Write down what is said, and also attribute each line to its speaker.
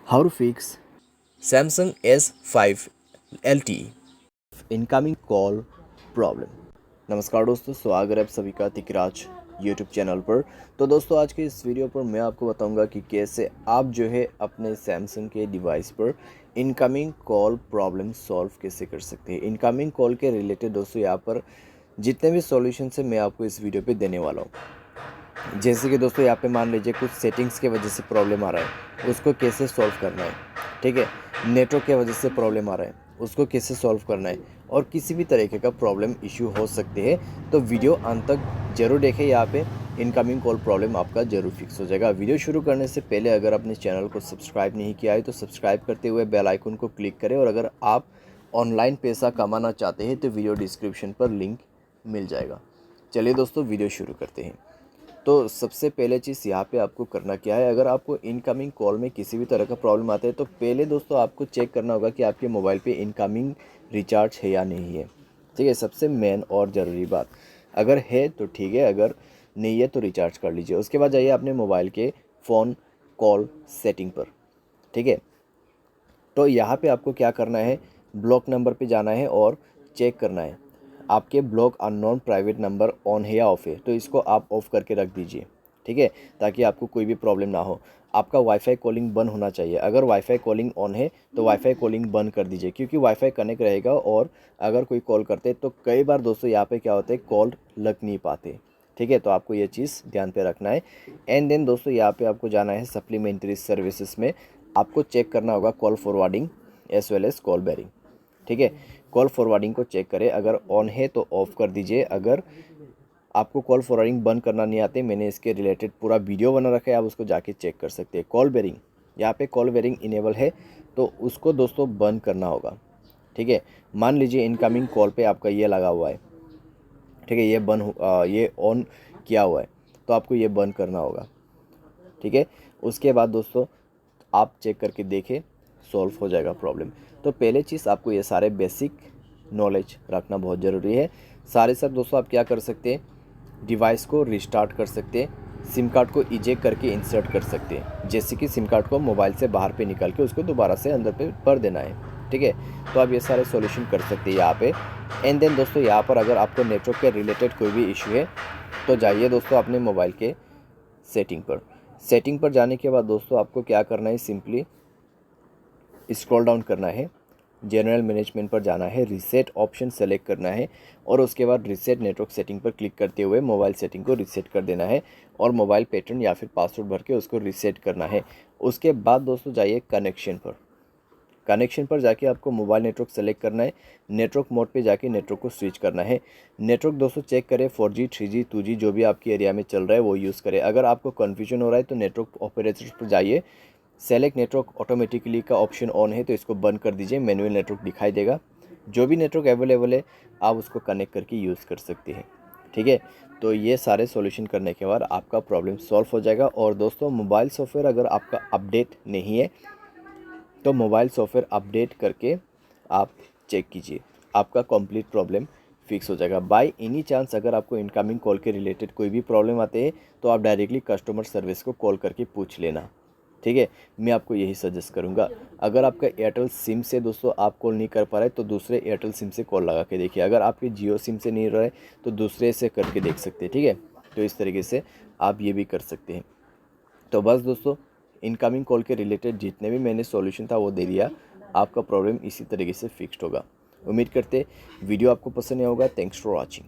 Speaker 1: How to fix
Speaker 2: Samsung S5 LTE।
Speaker 1: incoming call problem. नमस्कार दोस्तों, स्वागत है आप सभी का तिकराज यूट्यूब चैनल पर। तो दोस्तों, आज के इस वीडियो पर मैं आपको बताऊंगा कि कैसे आप जो है अपने सैमसंग के डिवाइस पर इनकमिंग कॉल प्रॉब्लम सॉल्व कैसे कर सकते हैं। इनकमिंग कॉल के रिलेटेड दोस्तों यहाँ पर जितने भी सॉल्यूशन है मैं आपको इस वीडियो पे देने वाला हूँ। जैसे कि दोस्तों यहाँ पे मान लीजिए कुछ सेटिंग्स की वजह से प्रॉब्लम आ रहा है, उसको कैसे सॉल्व करना है। ठीक है, नेटवर्क की वजह से प्रॉब्लम आ रहा है, उसको कैसे सॉल्व करना है, और किसी भी तरीके का प्रॉब्लम इशू हो सकते हैं तो वीडियो अंत तक जरूर देखें। यहाँ पे इनकमिंग कॉल प्रॉब्लम आपका जरूर फिक्स हो जाएगा। वीडियो शुरू करने से पहले अगर आपने चैनल को सब्सक्राइब नहीं किया है तो सब्सक्राइब करते हुए बेल आइकन को क्लिक करें, और अगर आप ऑनलाइन पैसा कमाना चाहते हैं तो वीडियो डिस्क्रिप्शन पर लिंक मिल जाएगा। चलिए दोस्तों, वीडियो शुरू करते हैं। तो सबसे पहले चीज़ यहाँ पे आपको करना क्या है, अगर आपको इनकमिंग कॉल में किसी भी तरह का प्रॉब्लम आता है तो पहले दोस्तों आपको चेक करना होगा कि आपके मोबाइल पे इनकमिंग रिचार्ज है या नहीं है। ठीक है, सबसे मेन और ज़रूरी बात, अगर है तो ठीक है, अगर नहीं है तो रिचार्ज कर लीजिए। उसके बाद जाइए अपने मोबाइल के फ़ोन कॉल सेटिंग पर। ठीक है, तो यहाँ पे आपको क्या करना है, ब्लॉक नंबर पे जाना है और चेक करना है आपके block unknown private number on है या ऑफ है। तो इसको आप ऑफ़ करके रख दीजिए। ठीक है, ताकि आपको कोई भी प्रॉब्लम ना हो। आपका वाईफाई कॉलिंग बंद होना चाहिए। अगर वाईफाई कॉलिंग ऑन है तो वाईफाई कॉलिंग बंद कर दीजिए, क्योंकि वाईफाई कनेक्ट रहेगा और अगर कोई कॉल करते तो कई बार दोस्तों यहाँ पे क्या होता है, कॉल लग नहीं पाते। ठीक है, तो आपको ये चीज़ ध्यान पे रखना है। एंड देन दोस्तों यहाँ पे आपको जाना है सप्लीमेंट्री सर्विसेज में। आपको चेक करना होगा call forwarding as well as call barring. ठीक है, कॉल फॉरवर्डिंग को चेक करें, अगर ऑन है तो ऑफ़ कर दीजिए। अगर आपको कॉल फॉरवर्डिंग बंद करना नहीं आते, मैंने इसके रिलेटेड पूरा वीडियो बना रखा है, आप उसको जाके चेक कर सकते हैं। कॉल बेरिंग, यहाँ पे कॉल बेरिंग इनेबल है तो उसको दोस्तों बंद करना होगा। ठीक है, मान लीजिए इनकमिंग कॉल पे आपका ये लगा हुआ है। ठीक है, ये ऑन किया हुआ है तो आपको ये बंद करना होगा। ठीक है, उसके बाद दोस्तों आप चेक करके देखें, सॉल्व हो जाएगा प्रॉब्लम। तो पहले चीज़ आपको ये सारे बेसिक नॉलेज रखना बहुत ज़रूरी है। सारे सब दोस्तों आप क्या कर सकते हैं, डिवाइस को रिस्टार्ट कर सकते हैं, सिम कार्ड को इजेक्ट करके इंसर्ट कर सकते हैं। जैसे कि सिम कार्ड को मोबाइल से बाहर पे निकाल के उसको दोबारा से अंदर पे भर देना है। ठीक है, तो आप ये सारे सॉल्यूशन कर सकते हैं यहाँ पे। एंड देन दोस्तों यहाँ पर अगर आपको नेटवर्क के रिलेटेड कोई भी इशू है तो जाइए दोस्तों अपने मोबाइल के सेटिंग पर। सेटिंग पर जाने के बाद दोस्तों आपको क्या करना है, सिंपली स्क्रॉल डाउन करना है, जनरल मैनेजमेंट पर जाना है, रीसेट ऑप्शन सेलेक्ट करना है, और उसके बाद रीसेट नेटवर्क सेटिंग पर क्लिक करते हुए मोबाइल सेटिंग को रीसेट कर देना है, और मोबाइल पैटर्न या फिर पासवर्ड भर के उसको रीसेट करना है। उसके बाद दोस्तों जाइए कनेक्शन पर। कनेक्शन पर जाके आपको मोबाइल नेटवर्क सेलेक्ट करना है, नेटवर्क मोड पे जाके नेटवर्क को स्विच करना है। नेटवर्क दोस्तों चेक करें 4G 3G 2G जो भी आपके एरिया में चल रहा है वो यूज़ करें। अगर आपको कन्फ्यूजन हो रहा है तो नेटवर्क ऑपरेटर्स पर जाइए, सेलेक्ट नेटवर्क ऑटोमेटिकली का ऑप्शन ऑन है तो इसको बंद कर दीजिए, मैनुअल नेटवर्क दिखाई देगा। जो भी नेटवर्क अवेलेबल है आप उसको कनेक्ट करके यूज़ कर सकते हैं। ठीक है, तो ये सारे सॉल्यूशन करने के बाद आपका प्रॉब्लम सॉल्व हो जाएगा। और दोस्तों मोबाइल सॉफ्टवेयर अगर आपका अपडेट नहीं है तो मोबाइल सॉफ्टवेयर अपडेट करके आप चेक कीजिए, आपका कंप्लीट प्रॉब्लम फिक्स हो जाएगा। बाय एनी चांस अगर आपको इनकमिंग कॉल के रिलेटेड कोई भी प्रॉब्लम आते हैं तो आप डायरेक्टली कस्टमर सर्विस को कॉल करके पूछ लेना। ठीक है, मैं आपको यही सजेस्ट करूंगा। अगर आपका एयरटेल सिम से दोस्तों आप कॉल नहीं कर पा रहे तो दूसरे एयरटेल सिम से कॉल लगा के देखिए। अगर आपके जियो सिम से नहीं रहे तो दूसरे से करके देख सकते हैं। ठीक है, तो इस तरीके से आप ये भी कर सकते हैं। तो बस दोस्तों, इनकमिंग कॉल के रिलेटेड जितने भी मैंने सॉल्यूशन था वो दे दिया, आपका प्रॉब्लम इसी तरीके से फिक्स्ड होगा। उम्मीद करते वीडियो आपको पसंद आया होगा। Thanks for watching.